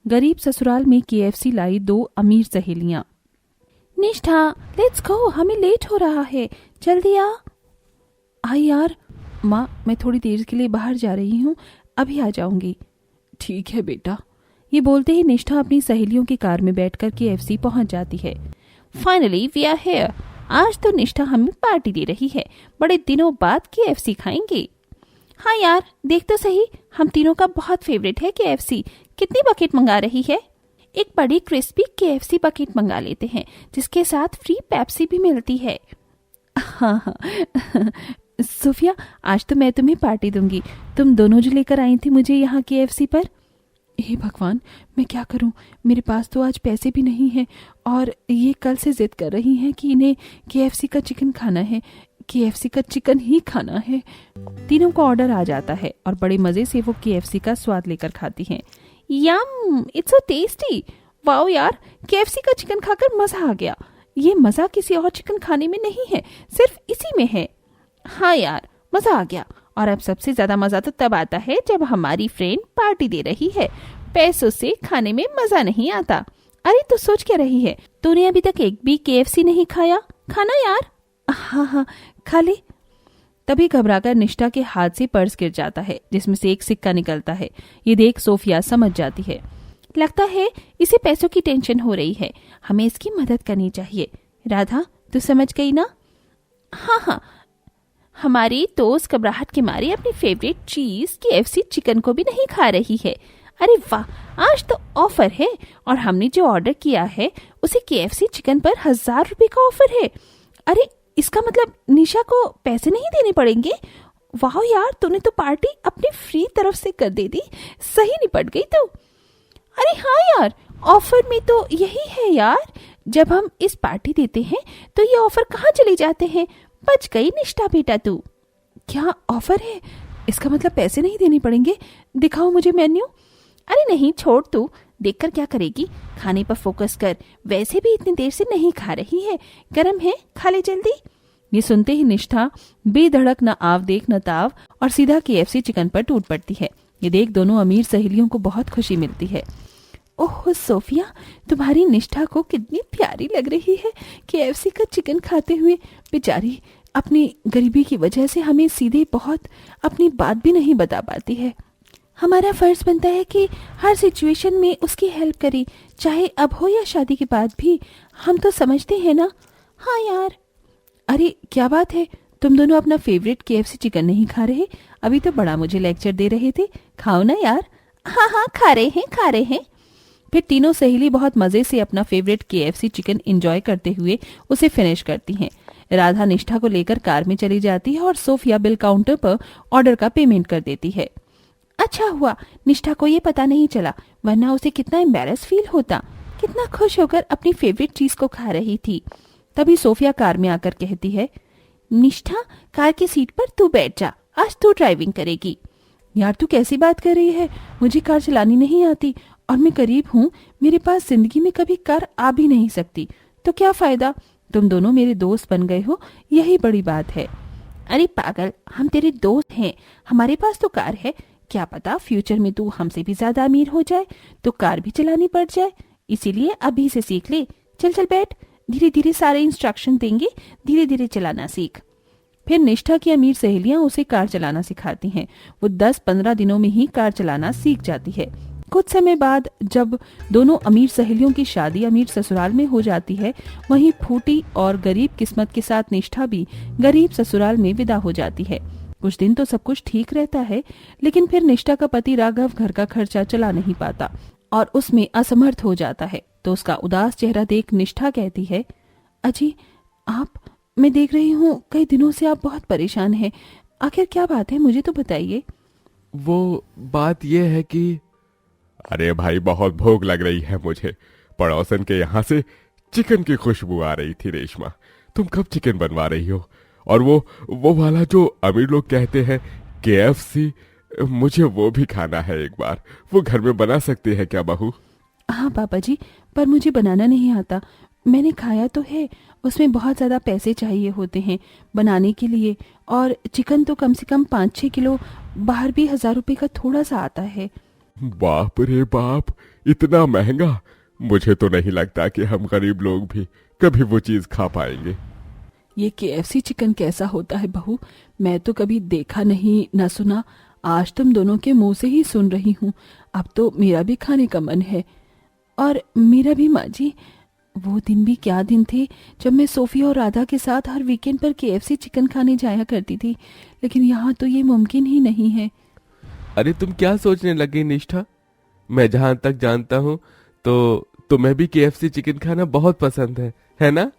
गरीब ससुराल में केएफसी लाई दो अमीर सहेलियां। निष्ठा, लेट्स गो, हमें लेट हो रहा है, जल्दी आ। आई यार, माँ मैं थोड़ी देर के लिए बाहर जा रही हूँ, अभी आ जाऊंगी। ठीक है बेटा। ये बोलते ही निष्ठा अपनी सहेलियों की कार में बैठकर केएफसी पहुंच जाती है। Finally we are here. आज तो निष्ठा हमें पार्टी दे रही है, बड़े दिनों बाद केएफसी खाएंगे। हाँ यार, देख तो सही, हम तीनों का बहुत फेवरेट है केएफसी। कितनी बकेट मंगा रही है? एक बड़ी क्रिस्पी केएफसी बकेट मंगा लेते हैं, जिसके साथ फ्री पेप्सी भी मिलती है। हाँ हाँ सोफिया, आज तो मैं तुम्हें पार्टी दूंगी। तुम दोनों जो लेकर आई थी मुझे यहाँ केएफसी पर। हे भगवान, मैं क्या करूं, मेरे पास तो आज पैसे भी नहीं हैं और ये कल से जिद कर रही हैं कि इन्हें केएफसी का चिकन खाना है, केएफसी का चिकन ही खाना है। तीनों को ऑर्डर आ जाता है और बड़े मजे से वो केएफसी का स्वाद लेकर खाती हैं। यम, इट्स सो टेस्टी। वाओ यार, केएफसी का चिकन खाकर मजा आ गया। ये मजा किसी और चिकन खाने में नहीं है, सिर्फ इसी में है। हाँ यार, मजा आ गया। और अब सबसे ज्यादा मजा तो तब आता है जब हमारी फ्रेंड पार्टी दे रही है। पैसों से खाने में मजा नहीं आता। अरे तू सोच क्या रही है, तूने अभी तक एक भी केएफसी नहीं खाया? खाना यार। हाँ हाँ, खा ले। तभी घबराकर निष्ठा के हाथ से पर्स गिर जाता है, जिसमें से एक सिक्का निकलता है। ये देख सोफिया समझ जाती है। लगता है इसे पैसों की टेंशन हो रही है, हमें इसकी मदद करनी चाहिए। राधा, तू समझ गई ना? हाँ हाँ। हमारी दोस्त घबराहट के मारे अपनी फेवरेट चीज केएफसी चिकन को भी नहीं खा रही है। अरे वाह, आज तो ऑफर है और हमने जो ऑर्डर किया है उसे केएफसी चिकन पर 1000 रुपए का ऑफर है। अरे इसका मतलब निशा को पैसे नहीं देने पड़ेंगे। वाह यार, तूने तो पार्टी अपनी फ्री तरफ से कर दे दी, सही निपट गई तू। अरे हाँ यार, ऑफर में तो यही है यार, जब हम इस पार्टी देते हैं तो ये ऑफर कहाँ चले जाते हैं। बच गई निष्ठा बेटा तू। क्या ऑफर है? इसका मतलब पैसे नहीं देने पड़ेंगे? दिखाओ मुझे मेन्यू। अरे नहीं, छोड़ तू, देखकर क्या करेगी, खाने पर फोकस कर। वैसे भी इतनी देर से नहीं खा रही है, गरम है, खा ले जल्दी। ये सुनते ही निष्ठा बेधड़क न आव देख न ताव और सीधा केएफसी चिकन पर टूट पड़ती है। ये देख दोनों अमीर सहेलियों को बहुत खुशी मिलती है। ओह सोफिया, तुम्हारी निष्ठा को कितनी प्यारी लग रही है केएफसी का चिकन खाते हुए। बेचारी अपनी गरीबी की वजह से हमें सीधे बहुत अपनी बात भी नहीं बता पाती है। हमारा फर्ज बनता है कि हर सिचुएशन में उसकी हेल्प करें, चाहे अब हो या शादी के बाद भी। हम तो समझते हैं ना। हाँ यार। अरे क्या बात है, तुम दोनों अपना फेवरेट केएफसी चिकन नहीं खा रहे? अभी तो बड़ा मुझे लेक्चर दे रहे थे, खाओ ना यार। हाँ हाँ, खा रहे हैं। फिर तीनों सहेली बहुत मजे से अपना फेवरेट केएफसी चिकन एंजॉय करते हुए उसे फिनिश करती हैं। राधा निष्ठा को लेकर कार में चली जाती है और सोफिया बिल काउंटर पर ऑर्डर का पेमेंट कर देती है। अच्छा हुआ निष्ठा को ये पता नहीं चला, वरना उसे कितना एम्बैरस फील होता। कितना खुश होकर अपनी फेवरेट चीज को खा रही थी। तभी सोफिया कार में आकर कहती है, निष्ठा कार की सीट पर तू बैठ जा, आज तू ड्राइविंग करेगी। यार तू कैसी बात कर रही है, मुझे कार चलानी नहीं आती और मैं गरीब हूँ, मेरे पास जिंदगी में कभी कार आ भी नहीं सकती, तो क्या फायदा, तुम दोनों मेरे दोस्त बन गए हो, यही बड़ी बात है। अरे पागल, हम तेरे दोस्त हैं, हमारे पास तो कार है, क्या पता फ्यूचर में तू हमसे भी ज्यादा अमीर हो जाए तो कार भी चलानी पड़ जाए, इसीलिए अभी से सीख ले। चल चल बैठ, धीरे धीरे सारे इंस्ट्रक्शन देंगे, धीरे धीरे चलाना सीख। फिर निष्ठा की अमीर सहेलियां उसे कार चलाना सिखाती हैं। वो 10-15 दिनों में ही कार चलाना सीख जाती है। कुछ समय बाद जब दोनों अमीर सहेलियों की शादी अमीर ससुराल में हो जाती है, वहीं फूटी और गरीब किस्मत के साथ निष्ठा भी गरीब ससुराल में विदा हो जाती है। कुछ दिन तो सब कुछ ठीक रहता है, लेकिन फिर निष्ठा का पति राघव घर का खर्चा चला नहीं पाता और उसमें असमर्थ हो जाता है। तो उसका उदास चेहरा देख निष्ठा कहती है, अजी आप, मैं देख रही हूँ कई दिनों से आप बहुत परेशान हैं, आखिर क्या बात है, मुझे तो बताइए। वो बात यह है कि अरे भाई, बहुत भूख लग रही है मुझे। पड़ोसन के यहाँ से चिकन की खुशबू आ रही थी। रेशमा, तुम कब चिकन बनवा रही हो? और वो वाला जो अमीर लोग कहते हैं केएफसी, मुझे वो भी खाना है एक बार। वो घर में बना सकती है क्या बहू? हाँ पापा जी, पर मुझे बनाना नहीं आता। मैंने खाया तो है, उसमें बहुत ज़्यादा पैसे चाहिए होते हैं बनाने के लिए, और चिकन तो कम से कम 5-6 किलो, बाहर भी 1000 रुपये का थोड़ा सा आता है। बाप रे बाप, इतना महंगा। मुझे तो नहीं लगता कि हम गरीब लोग भी कभी वो चीज खा पाएंगे। ये KFC चिकन कैसा होता है बहू? मैं तो कभी देखा नहीं न सुना, आज तुम दोनों के मुंह से ही सुन रही हूँ। अब तो मेरा भी खाने का मन है। और मेरा भी माँ जी। वो दिन भी क्या दिन थे जब मैं सोफी और राधा के साथ हर वीकेंड पर KFC चिकन खाने जाया करती थी, लेकिन यहाँ तो ये मुमकिन ही नहीं है। अरे तुम क्या सोचने लगी निष्ठा? मैं जहां तक जानता हूँ तो तुम्हें भी KFC चिकन खाना बहुत पसंद है ना?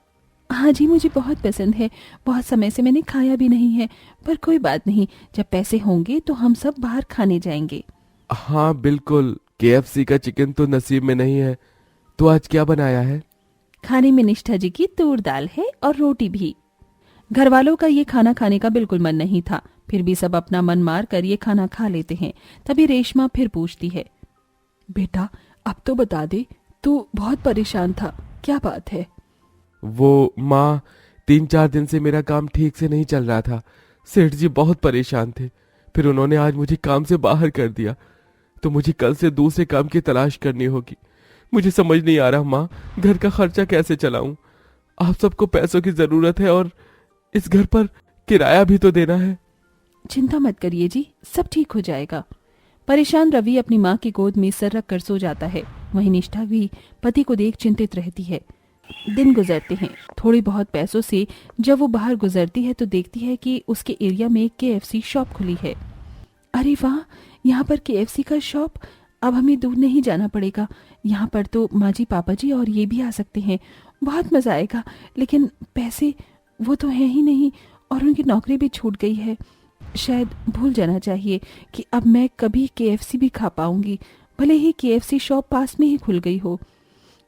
हाँ जी, मुझे बहुत पसंद है। बहुत समय से मैंने खाया भी नहीं है, पर कोई बात नहीं, जब पैसे होंगे तो हम सब बाहर खाने जाएंगे। हाँ बिल्कुल, KFC का चिकन तो नसीब में नहीं है। तो आज क्या बनाया है? खाने में निष्ठा जी की तूर दाल है और रोटी भी। घर वालों का ये खाना खाने का बिल्कुल मन नहीं था, फिर भी सब अपना मन मार कर ये खाना खा लेते हैं। तभी रेशमा फिर पूछती है, बेटा अब तो बता दे, तू बहुत परेशान था, क्या बात है? वो माँ, 3-4 दिन से मेरा काम ठीक से नहीं चल रहा था। सेठ जी बहुत परेशान थे, फिर उन्होंने आज मुझे काम से बाहर कर दिया, तो मुझे कल से दूसरे काम की तलाश करनी होगी। मुझे समझ नहीं आ रहा माँ, घर का खर्चा कैसे चलाऊं? आप सबको पैसों की जरूरत है और इस घर पर किराया भी तो देना है। चिंता मत करिए जी, सब ठीक हो जाएगा। परेशान रवि अपनी माँ की गोद में सर रख कर सो जाता है। वहीं निष्ठा भी पति को देख चिंतित रहती है। दिन गुजरते हैं। थोड़ी बहुत पैसों से जब वो बाहर गुजरती है तो देखती है कि उसके एरिया में एक KFC शॉप खुली है। अरे वाह, यहाँ पर KFC का शॉप, अब हमें दूर नहीं जाना पड़ेगा। यहाँ पर तो माँ जी, पापा जी और ये भी आ सकते हैं, बहुत मजा आएगा। लेकिन पैसे वो तो है ही नहीं, और उनकी नौकरी भी छूट गई है। शायद भूल जाना चाहिए कि अब मैं कभी KFC भी खा पाऊंगी, भले ही KFC शॉप पास में ही खुल गई हो।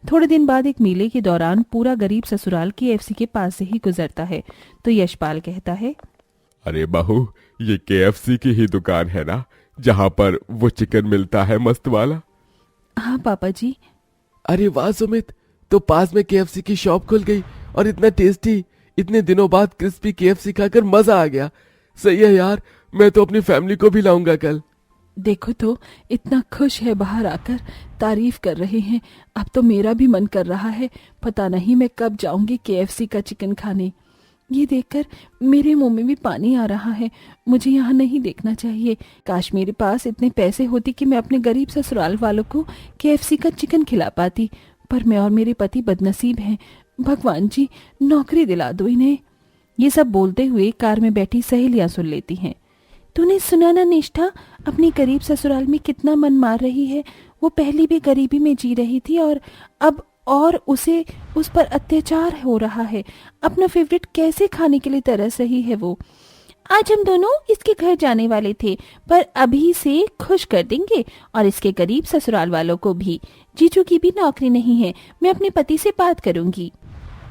थोड़े दिन बाद एक मेले के दौरान पूरा गरीब ससुराल KFC के पास से ही गुजरता है, तो यशपाल कहता है, अरे बहू, ये KFC की ही दुकान है ना, जहाँ पर वो चिकन मिलता है मस्त वाला? हाँ पापा जी। अरे वाह सुमित, तो पास में KFC की शॉप खुल गई और इतना टेस्टी। इतने दिनों बाद क्रिस्पी KFC खाकर मजा आ गया। सही है यार, मैं तो अपनी फैमिली को भी लाऊंगा कल। देखो तो इतना खुश है, बाहर आकर तारीफ कर रहे हैं। अब तो मेरा भी मन कर रहा है, पता नहीं मैं कब जाऊंगी KFC का चिकन खाने। ये देखकर मेरे मुंह में भी पानी आ रहा है। मुझे यहाँ नहीं देखना चाहिए। काश मेरे पास इतने पैसे होते कि मैं अपने गरीब ससुराल वालों को KFC का चिकन खिला पाती, पर मैं और मेरे पति बदनसीब हैं। भगवान जी, नौकरी दिला दो इन्हें। ये सब बोलते हुए कार में बैठी सहेलियां सुन लेती हैं। तूने सुना ना निष्ठा, अपनी गरीब ससुराल में कितना मन मार रही है। वो पहले भी गरीबी में जी रही थी और अब उसे उस पर अत्याचार हो रहा है। अपना फेवरेट कैसे खाने के लिए तरस रही है वो। आज हम दोनों इसके घर जाने वाले थे, पर अभी से खुश कर देंगे और इसके गरीब ससुराल वालों को भी। जीजू की भी नौकरी नहीं है, मैं अपने पति से बात करूंगी।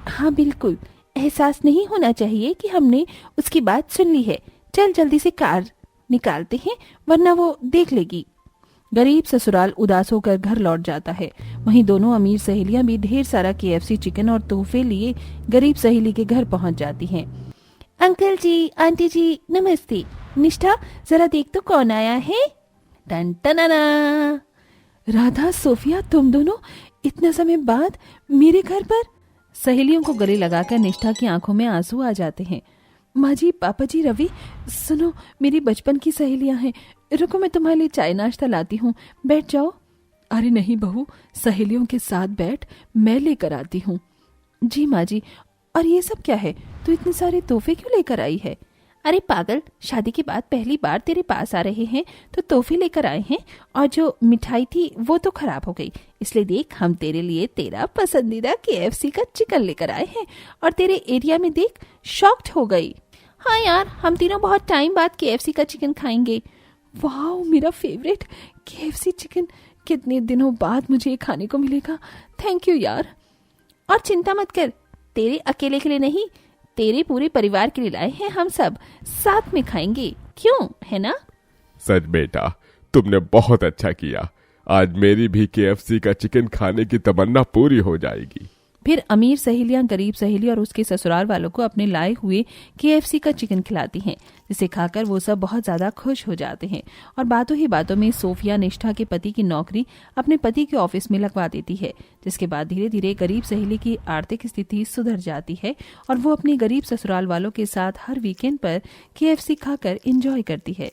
हाँ बिल्कुल, एहसास नहीं होना चाहिए कि हमने उसकी बात सुन ली है। चल जल्दी से कार निकालते हैं, वरना वो देख लेगी। गरीब ससुराल उदास होकर घर लौट जाता है। वहीं दोनों अमीर सहेलियां भी ढेर सारा KFC चिकन और तोहफे लिए गरीब सहेली के घर पहुंच जाती हैं। अंकल जी, आंटी जी, नमस्ते। निष्ठा, जरा देख तो कौन आया है। टन टनाना। राधा, सोफिया, तुम दोनों इतना समय बाद मेरे घर पर? सहेलियों को गले लगाकर निष्ठा की आंखों में आंसू आ जाते हैं। माँ जी, पापा जी, रवि, सुनो, मेरी बचपन की सहेलियां हैं। रुको, मैं तुम्हारे लिए चाय नाश्ता लाती हूँ, बैठ जाओ। अरे नहीं बहू, सहेलियों के साथ बैठ, मैं लेकर आती हूँ। जी माँ जी। और ये सब क्या है? तू इतने सारे तोहफे क्यों लेकर आई है? अरे पागल, शादी के बाद पहली बार तेरे पास आ रहे हैं तो तोहफे लेकर आए हैं, और जो मिठाई थी वो तो खराब हो गई, इसलिए देख हम तेरे लिए तेरा पसंदीदा KFC का चिकन लेकर आए हैं। और तेरे एरिया में देख, शॉक्ड हो गई। हाँ यार, हम तीनों बहुत टाइम बाद KFC का चिकन खाएंगे। वाह, मेरा फेवरेट KFC चिकन, कितने दिनों बाद मुझे ये खाने को मिलेगा। थैंक यू यार। और चिंता मत कर, तेरे अकेले के लिए नहीं, तेरे पूरे परिवार के लिए लाए हैं। हम सब साथ में खाएंगे, क्यों, है ना? सच बेटा, तुमने बहुत अच्छा किया। आज मेरी भी KFC का चिकन खाने की तमन्ना पूरी हो जाएगी। फिर अमीर सहेलियां गरीब सहेली और उसके ससुराल वालों को अपने लाए हुए KFC का चिकन खिलाती हैं, जिसे खाकर वो सब बहुत ज्यादा खुश हो जाते हैं। और बातों ही बातों में सोफिया निष्ठा के पति की नौकरी अपने पति के ऑफिस में लगवा देती है, जिसके बाद धीरे धीरे गरीब सहेली की आर्थिक स्थिति सुधर जाती है और वो अपने गरीब ससुराल वालों के साथ हर वीकेंड पर KFC खाकर एंजॉय करती है।